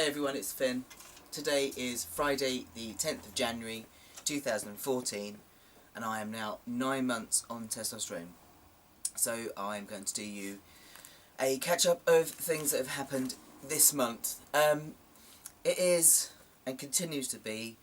Hey everyone, it's Finn. Today is Friday the 10th of January 2014 and I am now 9 months on testosterone. So I'm going to do you a catch up of things that have happened this month. It is and continues to be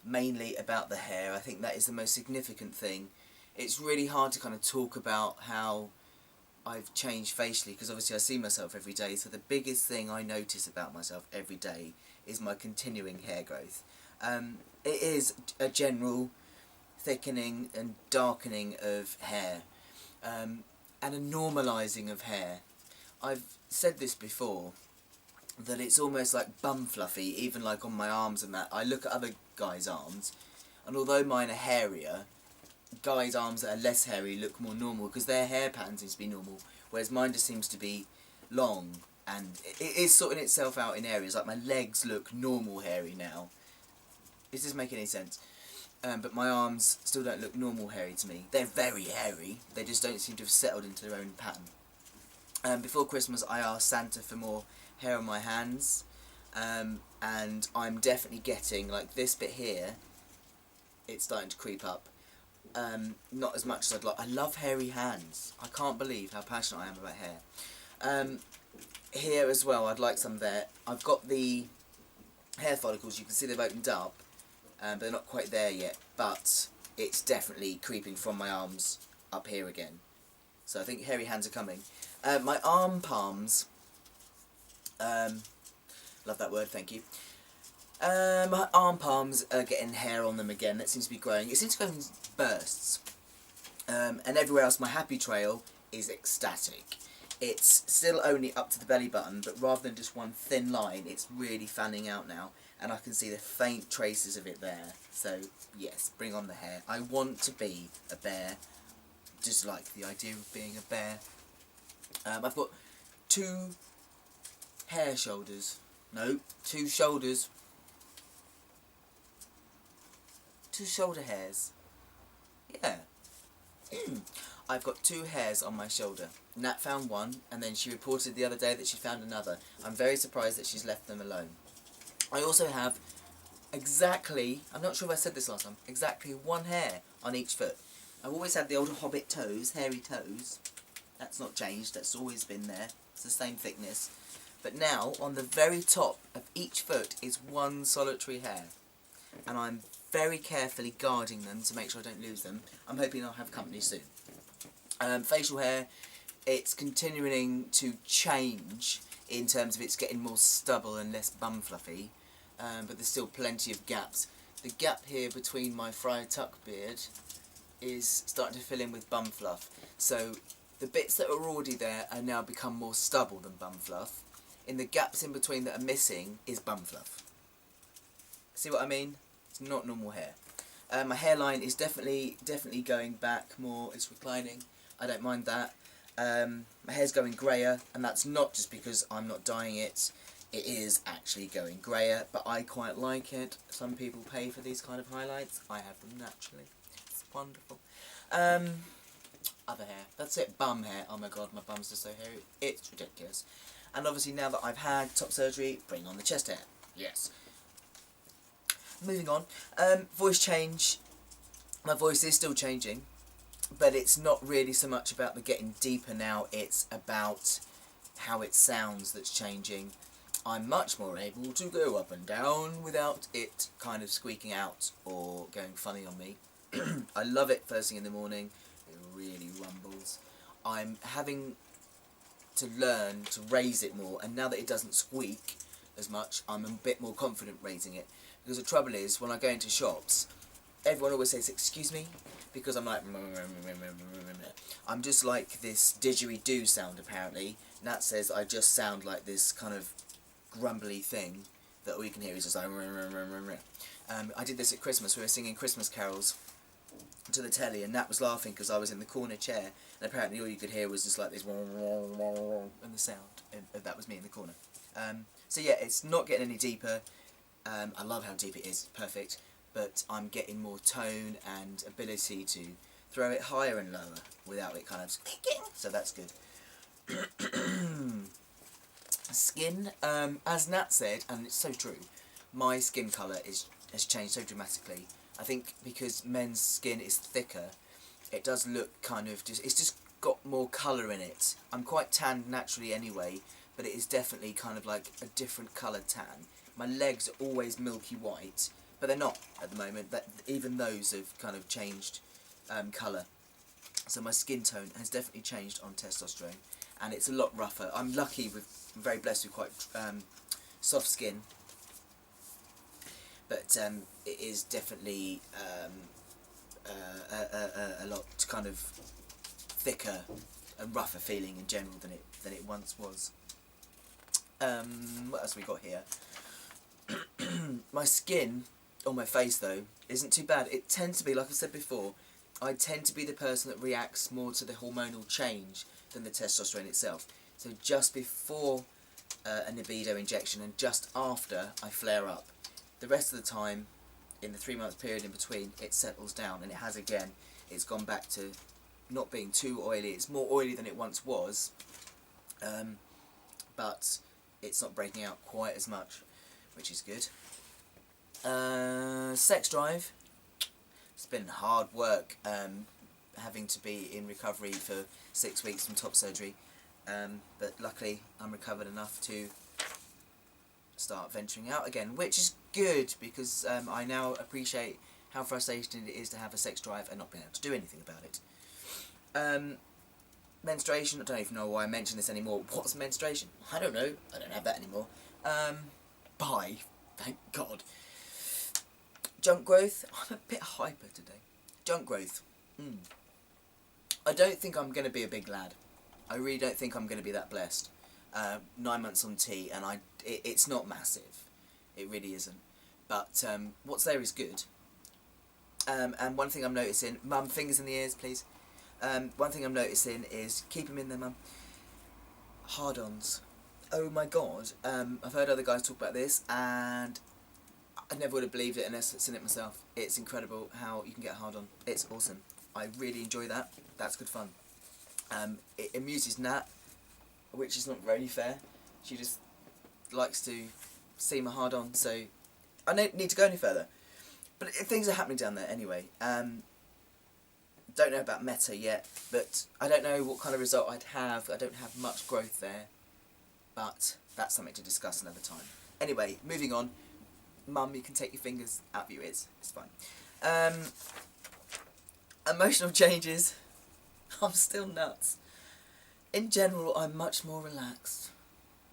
mainly about the hair. I think that is the most significant thing. It's really hard to kind of talk about how I've changed facially because obviously I see myself every day, so the biggest thing I notice about myself every day is my continuing hair growth. It is a general thickening and darkening of hair and a normalising of hair. I've said this before, that it's almost like bum fluffy, even like on my arms and that. I look at other guys' arms and although mine are hairier, guys' arms that are less hairy look more normal because their hair pattern seems to be normal, whereas mine just seems to be long, and it is sorting itself out in areas. Like my legs look normal hairy now. Does this make any sense? But my arms still don't look normal hairy to me. They're very hairy, they just don't seem to have settled into their own pattern. Before Christmas I asked Santa for more hair on my hands, and I'm definitely getting, like this bit here, it's starting to creep up. Not as much as I'd like. I love hairy hands. I can't believe how passionate I am about hair. Here as well, I'd like some there. I've got the hair follicles, you can see they've opened up, but they're not quite there yet, but it's definitely creeping from my arms up here again. So I think hairy hands are coming. My arm palms, love that word, thank you. My arm palms are getting hair on them again. That seems to be growing. It seems to go in bursts. And everywhere else, my happy trail is ecstatic. It's still only up to the belly button, but rather than just one thin line, it's really fanning out now. And I can see the faint traces of it there. So, yes, bring on the hair. I want to be a bear. Just like the idea of being a bear. I've got two shoulders. Two shoulder hairs. Yeah. I've got two hairs on my shoulder. Nat found one, and then she reported the other day that she found another. I'm very surprised that she's left them alone. I also have exactly, I'm not sure if I said this last time, exactly one hair on each foot. I've always had the old hobbit toes, hairy toes. That's not changed, that's always been there. It's the same thickness. But now, on the very top of each foot is one solitary hair. And I'm very carefully guarding them to make sure I don't lose them. I'm hoping I'll have company soon. Facial hair, it's continuing to change in terms of it's getting more stubble and less bum fluffy, but there's still plenty of gaps. The gap here between my Friar Tuck beard is starting to fill in with bum fluff. So the bits that are already there are now become more stubble than bum fluff. In the gaps in between that are missing is bum fluff. See what I mean? It's not normal hair. My hairline is definitely going back more. It's reclining. I don't mind that. My hair's going greyer, and that's not just because I'm not dyeing it. It is actually going greyer, but I quite like it. Some people pay for these kind of highlights. I have them naturally. It's wonderful. Other hair. That's it. Bum hair. Oh my god, my bum's just so hairy. It's ridiculous. And obviously now that I've had top surgery, bring on the chest hair. Yes. Moving on, voice change. My voice is still changing, but it's not really so much about the getting deeper now, it's about how it sounds that's changing. I'm much more able to go up and down without it kind of squeaking out or going funny on me. I love it first thing in the morning, it really rumbles. I'm having to learn to raise it more, and now that it doesn't squeak as much, I'm a bit more confident raising it. Because the trouble is, when I go into shops, everyone always says, excuse me, because I'm like, I'm just like this didgeridoo sound apparently. Nat says I just sound like this kind of grumbly thing that all you can hear is just like, I did this at Christmas. We were singing Christmas carols to the telly, and Nat was laughing because I was in the corner chair, and apparently all you could hear was just like this, and the sound, and that was me in the corner. So yeah, it's not getting any deeper. I love how deep it is, perfect, but I'm getting more tone and ability to throw it higher and lower without it kind of squeaking, so that's good. Skin, as Nat said, and it's so true, my skin colour has changed so dramatically. I think because men's skin is thicker, it does look kind of it's just got more colour in it. I'm quite tanned naturally anyway, but it is definitely kind of like a different coloured tan. My legs are always milky white, but they're not at the moment. That even those have kind of changed colour. So my skin tone has definitely changed on testosterone, and it's a lot rougher. I'm very blessed with quite soft skin, but it is definitely a lot kind of thicker and rougher feeling in general than it once was. What else have we got here? My skin on my face though isn't too bad. It tends to be, like I said before, I tend to be the person that reacts more to the hormonal change than the testosterone itself. So just before a libido injection and just after, I flare up. The rest of the time, in the 3 month period in between, it settles down, and it has again. It's gone back to not being too oily. It's more oily than it once was, but it's not breaking out quite as much, which is good. Sex drive. It's been hard work having to be in recovery for 6 weeks from top surgery, but luckily I'm recovered enough to start venturing out again, which is good because I now appreciate how frustrating it is to have a sex drive and not being able to do anything about it. Menstruation, I don't even know why I mention this anymore. What's menstruation? I don't know. I don't have that anymore. Bye. Thank God. Junk growth. I'm a bit hyper today. Junk growth. I don't think I'm going to be a big lad. I really don't think I'm going to be that blessed. 9 months on T, and it's not massive. It really isn't. But what's there is good. And one thing I'm noticing... Mum, fingers in the ears, please. One thing I'm noticing is... Keep them in there, Mum. Hard-ons. Oh my God. I've heard other guys talk about this, and I never would have believed it unless I'd seen it myself. It's incredible how you can get a hard-on. It's awesome. I really enjoy that. That's good fun. It amuses Nat, which is not very fair. She just likes to see my hard-on, so I don't need to go any further. But things are happening down there anyway. Don't know about Meta yet, but I don't know what kind of result I'd have. I don't have much growth there, but that's something to discuss another time. Anyway, moving on. Mum, you can take your fingers out of your ears. It's fine. Emotional changes. I'm still nuts. In general, I'm much more relaxed.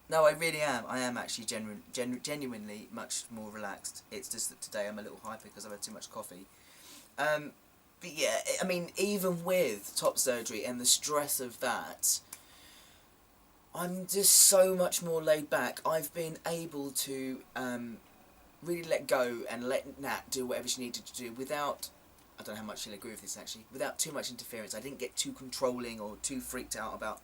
No, I really am. I am actually genuinely much more relaxed. It's just that today I'm a little hyper because I've had too much coffee. But yeah, I mean, even with top surgery and the stress of that, I'm just so much more laid back. I've been able to really let go and let Nat do whatever she needed to do without, I don't know how much she'll agree with this actually, without too much interference. I didn't get too controlling or too freaked out about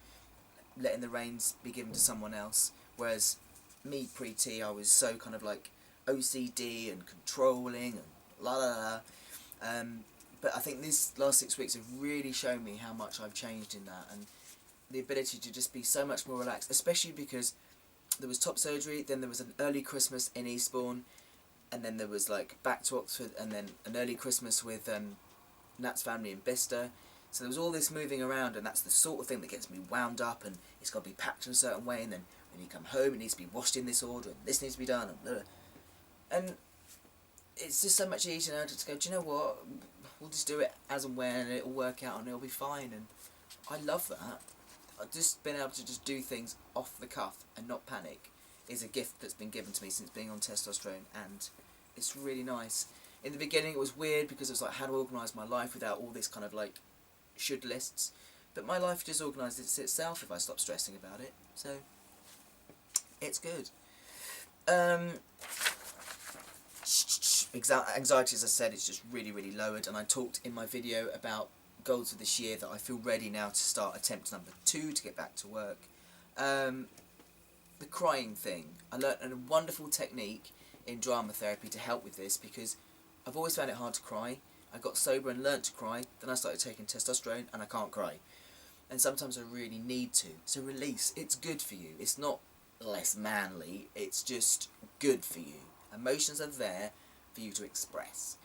letting the reins be given to someone else. Whereas me pre-T, I was so kind of like OCD and controlling and la la la. But I think these last 6 weeks have really shown me how much I've changed in that, and the ability to just be so much more relaxed, especially because there was top surgery, then there was an early Christmas in Eastbourne, and then there was like back to Oxford, and then an early Christmas with Nat's family in Bicester. So there was all this moving around, and that's the sort of thing that gets me wound up, and it's got to be packed in a certain way, and then when you come home it needs to be washed in this order, and this needs to be done, and blah, blah. And it's just so much easier now to go, do you know what, we'll just do it as and when, and it'll work out and it'll be fine. And I love that. I've just been able to just do things off the cuff and not panic is a gift that's been given to me since being on testosterone, and it's really nice. In the beginning it was weird because it was like, how to organise my life without all this kind of like should lists, but my life just organises itself if I stop stressing about it, so it's good. Anxiety, as I said, is just really, really lowered, and I talked in my video about goals for this year that I feel ready now to start attempt number 2 to get back to work. The crying thing. I learnt a wonderful technique in drama therapy to help with this, because I've always found it hard to cry. I got sober and learnt to cry, then I started taking testosterone and I can't cry. And sometimes I really need to. So release, it's good for you. It's not less manly, it's just good for you. Emotions are there for you to express.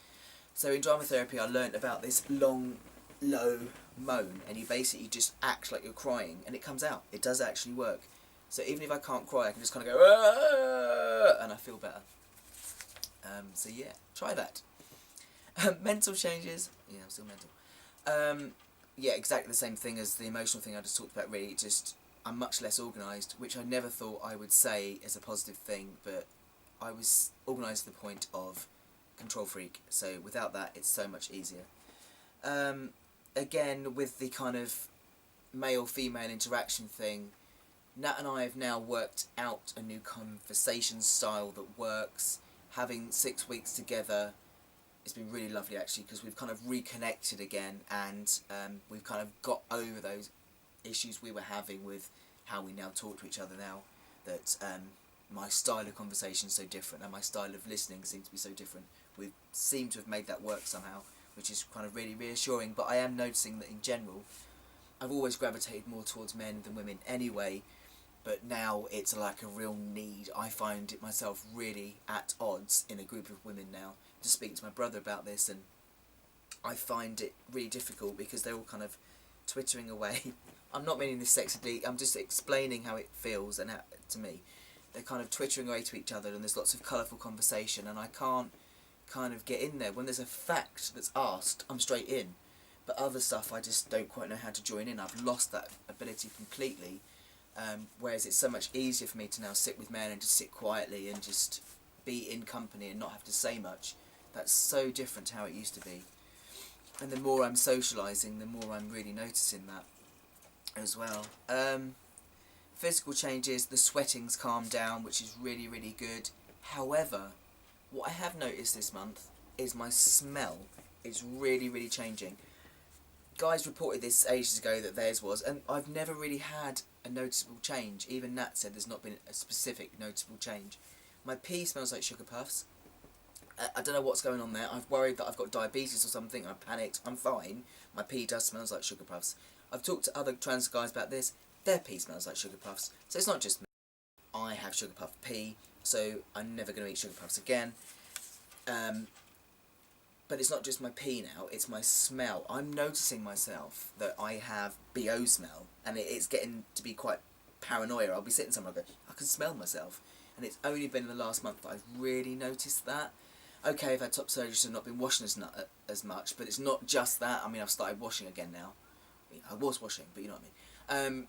So in drama therapy I learnt about this long, low moan, and you basically just act like you're crying and it comes out. It does actually work. So even if I can't cry, I can just kind of go, "Aah!" and I feel better. So yeah, try that. Mental changes. Yeah, I'm still mental. Yeah, exactly the same thing as the emotional thing I just talked about, really. Just, I'm much less organised, which I never thought I would say as a positive thing, but I was organised to the point of control freak, so without that it's so much easier. Again, with the kind of male-female interaction thing, Nat and I have now worked out a new conversation style that works. Having 6 weeks together, it's been really lovely actually, because we've kind of reconnected again, and we've kind of got over those issues we were having with how we now talk to each other now, that my style of conversation is so different and my style of listening seems to be so different. We seem to have made that work somehow, which is kind of really reassuring. But I am noticing that in general I've always gravitated more towards men than women anyway, but now it's like a real need. I find it myself really at odds in a group of women now. Just speaking to my brother about this, and I find it really difficult because they're all kind of twittering away. I'm not meaning this sexily, I'm just explaining how it feels and how, to me. They're kind of twittering away to each other, and there's lots of colourful conversation, and I can't kind of get in there. When there's a fact that's asked, I'm straight in. But other stuff, I just don't quite know how to join in. I've lost that ability completely. Whereas it's so much easier for me to now sit with men and just sit quietly and just be in company and not have to say much. That's so different to how it used to be. And the more I'm socialising, the more I'm really noticing that as well. Physical changes, the sweating's calmed down, which is really, really good. However, what I have noticed this month is my smell is really, really changing. Guys reported this ages ago that theirs was, and I've never really had a noticeable change. Even Nat said there's not been a specific noticeable change. My pee smells like Sugar Puffs. I don't know what's going on there. I've worried that I've got diabetes or something. I panicked. I'm fine. My pee does smells like Sugar Puffs. I've talked to other trans guys about this. Their pee smells like Sugar Puffs. So it's not just me. I have Sugar Puff pee, so I'm never going to eat Sugar Puffs again. But it's not just my pee now, it's my smell. I'm noticing myself that I have BO smell, and it's getting to be quite paranoia. I'll be sitting somewhere and go, I can smell myself. And it's only been in the last month that I've really noticed that. Okay, I've had top surgery, so I've not been washing as much, but it's not just that. I mean, I've started washing again now. I was washing, but you know what I mean.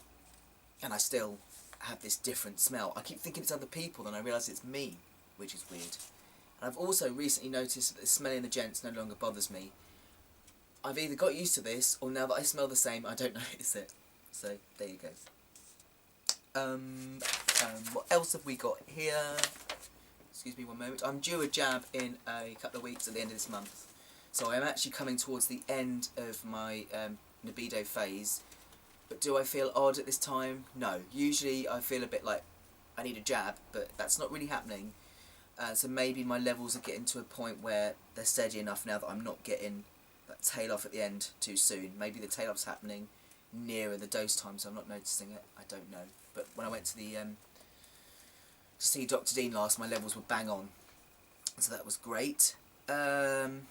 And I still have this different smell. I keep thinking it's other people, then I realise it's me, which is weird. And I've also recently noticed that the smelling the gents no longer bothers me. I've either got used to this, or now that I smell the same, I don't notice it. So, there you go. What else have we got here? Excuse me one moment. I'm due a jab in a couple of weeks at the end of this month. So I'm actually coming towards the end of my libido phase. But do I feel odd at this time? No. Usually I feel a bit like I need a jab, but that's not really happening. So maybe my levels are getting to a point where they're steady enough now that I'm not getting that tail off at the end too soon. Maybe the tail off's happening nearer the dose time, so I'm not noticing it. I don't know. But when I went to the to see Dr. Dean last, my levels were bang on, so that was great. Body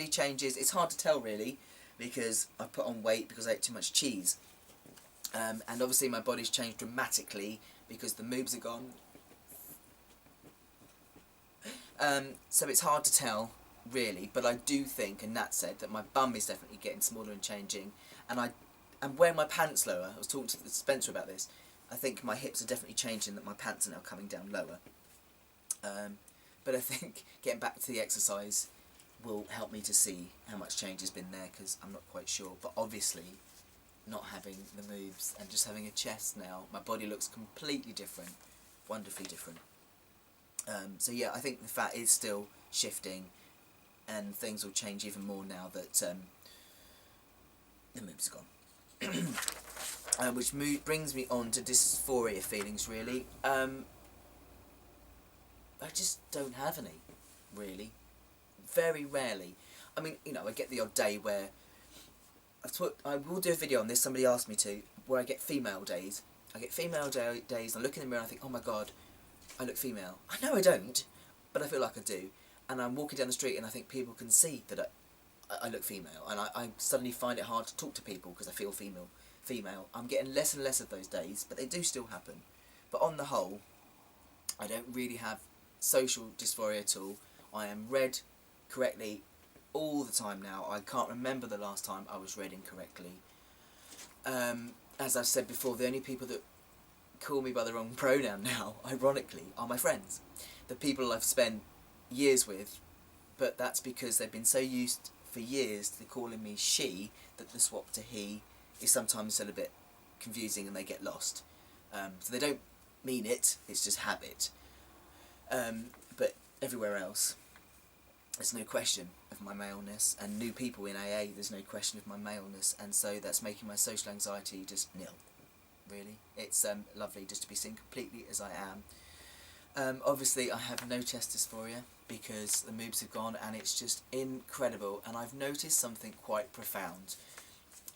changes, it's hard to tell really, because I put on weight because I ate too much cheese. And obviously my body's changed dramatically because the moobs are gone. So it's hard to tell, really, but I do think, and Nat said, that my bum is definitely getting smaller and changing, and I'm wearing my pants lower. I was talking to Spencer about this. I think my hips are definitely changing, that my pants are now coming down lower. But I think getting back to the exercise will help me to see how much change has been there, because I'm not quite sure. But obviously, not having the moves and just having a chest now, my body looks completely different, wonderfully different. So yeah, I think the fat is still shifting, and things will change even more now that the moves are gone. Which brings me on to dysphoria feelings, really. I just don't have any, really. Very rarely. I mean, you know, I get the odd day where I will do a video on this, somebody asked me to, where I get female days, I get female days, and I look in the mirror and I think, oh my god, I look female. I know I don't, but I feel like I do. And I'm walking down the street and I think people can see that I look female, and I suddenly find it hard to talk to people because I feel female. I'm getting less and less of those days, but they do still happen. But on the whole, I don't really have social dysphoria at all. I am read correctly all the time now. I can't remember the last time I was read incorrectly. As I've said before, the only people that call me by the wrong pronoun now, ironically, are my friends. The people I've spent years with, but that's because they've been so used for years to calling me she that the swap to he is sometimes still a bit confusing and they get lost. So they don't mean it, it's just habit. But everywhere else, there's no question of my maleness, and new people in AA, there's no question of my maleness, and so that's making my social anxiety just nil, really. It's lovely just to be seen completely as I am. Obviously I have no chest dysphoria because the moobs have gone, and it's just incredible, and I've noticed something quite profound.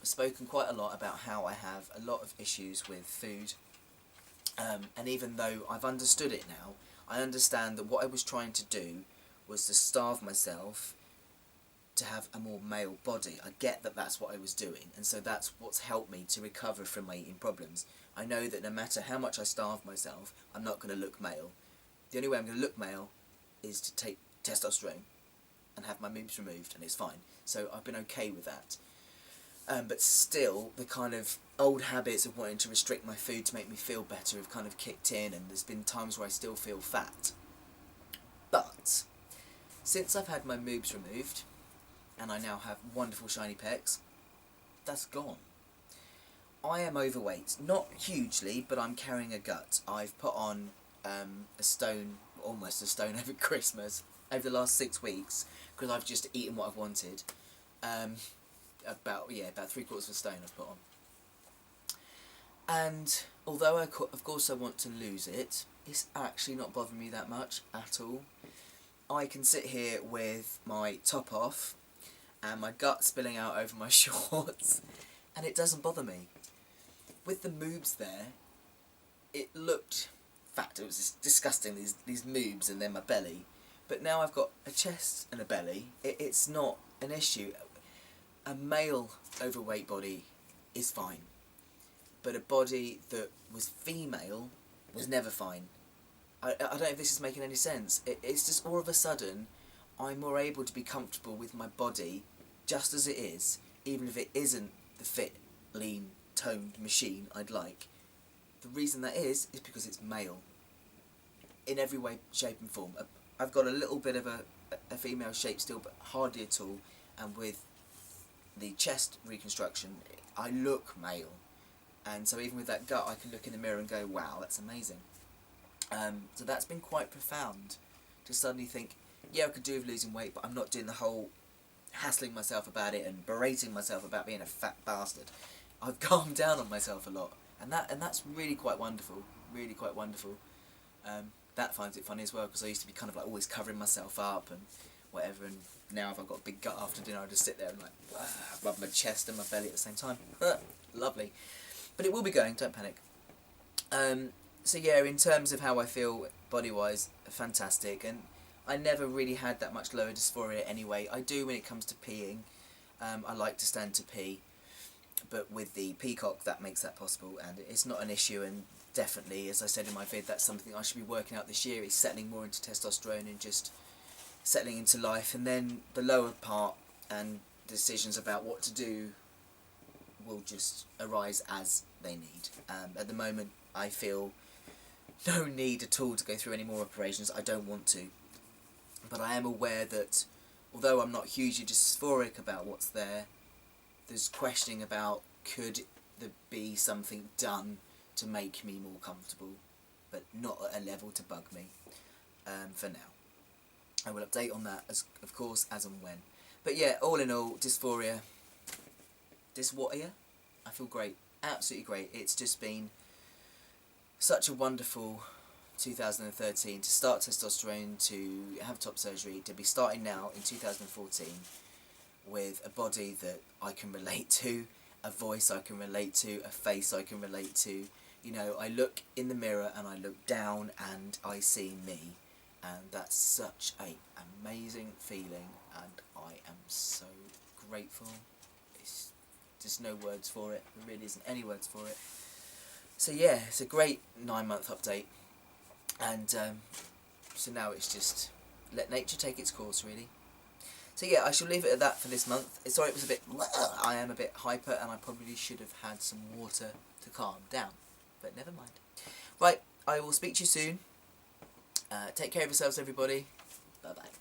I've spoken quite a lot about how I have a lot of issues with food, and even though I've understood it now, I understand that what I was trying to do was to starve myself to have a more male body. I get that that's what I was doing, and so that's what's helped me to recover from my eating problems. I know that no matter how much I starve myself, I'm not going to look male. The only way I'm going to look male is to take testosterone and have my moobs removed, and it's fine. So I've been okay with that. But still, the kind of old habits of wanting to restrict my food to make me feel better have kind of kicked in, and there's been times where I still feel fat. But since I've had my moobs removed, and I now have wonderful shiny pecs, that's gone. I am overweight, not hugely, but I'm carrying a gut. I've put on a stone, almost a stone over Christmas, over the last 6 weeks, because I've just eaten what I've wanted. About 3/4 of a stone I've put on. And although of course I want to lose it, it's actually not bothering me that much at all. I can sit here with my top off and my gut spilling out over my shorts, and it doesn't bother me. With the moobs there, it looked fat. It was just disgusting, these moobs and then my belly. But now I've got a chest and a belly. It's not an issue. A male overweight body is fine, but a body that was female was never fine. I don't know if this is making any sense. It's just all of a sudden I'm more able to be comfortable with my body just as it is, even if it isn't the fit, lean, toned machine I'd like. The reason that is because it's male in every way, shape and form. I've got a little bit of a female shape still, but hardly at all, and with the chest reconstruction I look male, and so even with that gut I can look in the mirror and go, wow, that's amazing. So that's been quite profound, to suddenly think, yeah, I could do with losing weight, but I'm not doing the whole hassling myself about it and berating myself about being a fat bastard. I've calmed down on myself a lot, and that's really quite wonderful, really quite wonderful. That finds it funny as well, because I used to be kind of like always covering myself up and whatever, and now if I've got a big gut after dinner I just sit there and like rub my chest and my belly at the same time. Lovely. But it will be going, don't panic. So yeah, in terms of how I feel body-wise, fantastic, and I never really had that much lower dysphoria anyway. I do when it comes to peeing. I like to stand to pee, but with the peacock that makes that possible, and it's not an issue, and definitely, as I said in my vid, that's something I should be working out this year, is settling more into testosterone and just settling into life, and then the lower part and decisions about what to do will just arise as they need. At the moment I feel no need at all to go through any more operations. I don't want to, but I am aware that although I'm not hugely dysphoric about what's there, there's questioning about could there be something done to make me more comfortable, but not at a level to bug me for now. I will update on that, of course, as and when. But yeah, all in all, dysphoria, I feel great, absolutely great. It's just been such a wonderful 2013 to start testosterone, to have top surgery, to be starting now in 2014 with a body that I can relate to, a voice I can relate to, a face I can relate to, You know, I look in the mirror and I look down and I see me, and that's such a amazing feeling, and I am so grateful. It's just no words for it. There really isn't any words for it. So yeah, it's a great 9-month update, and so now it's just let nature take its course, really. So yeah, I shall leave it at that for this month. Sorry it was a bit... I am a bit hyper, and I probably should have had some water to calm down. But never mind. Right, I will speak to you soon. Take care of yourselves, everybody. Bye-bye.